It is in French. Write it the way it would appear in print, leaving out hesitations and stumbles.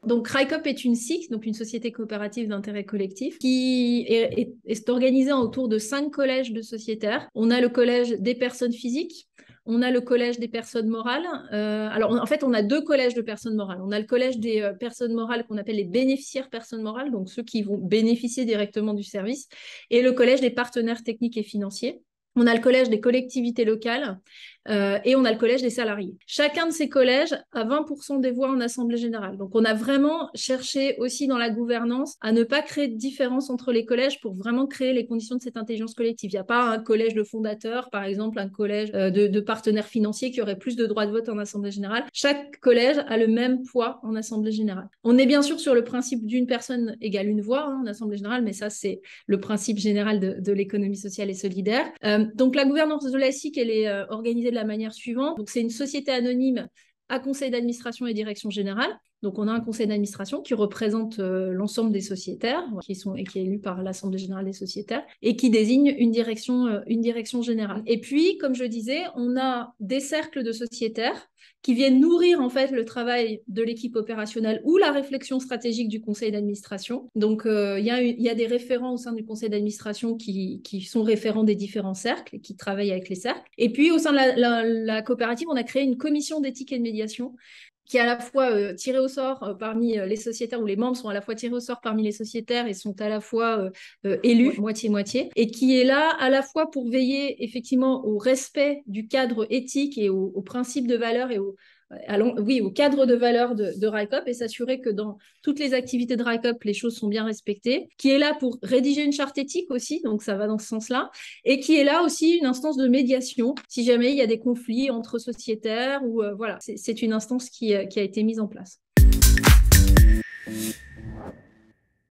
Donc, RICOP est une SIC, donc une société coopérative d'intérêt collectif, qui est organisée autour de 5 collèges de sociétaires. On a le collège des personnes physiques, on a le collège des personnes morales. En fait, on a 2 collèges de personnes morales. On a le collège des personnes morales qu'on appelle les bénéficiaires personnes morales, donc ceux qui vont bénéficier directement du service, et le collège des partenaires techniques et financiers. On a le collège des collectivités locales et on a le collège des salariés. Chacun de ces collèges a 20% des voix en assemblée générale. Donc, on a vraiment cherché aussi dans la gouvernance à ne pas créer de différence entre les collèges pour vraiment créer les conditions de cette intelligence collective. Il n'y a pas un collège de fondateurs, par exemple, un collège de partenaires financiers qui aurait plus de droits de vote en assemblée générale. Chaque collège a le même poids en assemblée générale. On est bien sûr sur le principe d'une personne égale une voix en assemblée générale, mais ça, c'est le principe général de l'économie sociale et solidaire. Donc, la gouvernance de la SIC, elle est organisée de la manière suivante. Donc, c'est une société anonyme à conseil d'administration et direction générale. Donc, on a un conseil d'administration qui représente l'ensemble des sociétaires qui est élu par l'Assemblée générale des sociétaires et qui désigne une direction générale. Et puis, comme je disais, on a des cercles de sociétaires qui viennent nourrir en fait le travail de l'équipe opérationnelle ou la réflexion stratégique du conseil d'administration. Donc, il y a des référents au sein du conseil d'administration qui sont référents des différents cercles et qui travaillent avec les cercles. Et puis, au sein de la coopérative, on a créé une commission d'éthique et de médiation qui est à la fois tirée au sort parmi les sociétaires, où les membres sont à la fois tirés au sort parmi les sociétaires et sont à la fois élus, moitié-moitié, et qui est là à la fois pour veiller effectivement au respect du cadre éthique et aux principes de valeur et au cadre de valeur de RICOP et s'assurer que dans toutes les activités de RICOP, les choses sont bien respectées, qui est là pour rédiger une charte éthique aussi, donc ça va dans ce sens-là, et qui est là aussi une instance de médiation, si jamais il y a des conflits entre sociétaires, ou voilà, c'est une instance qui a été mise en place.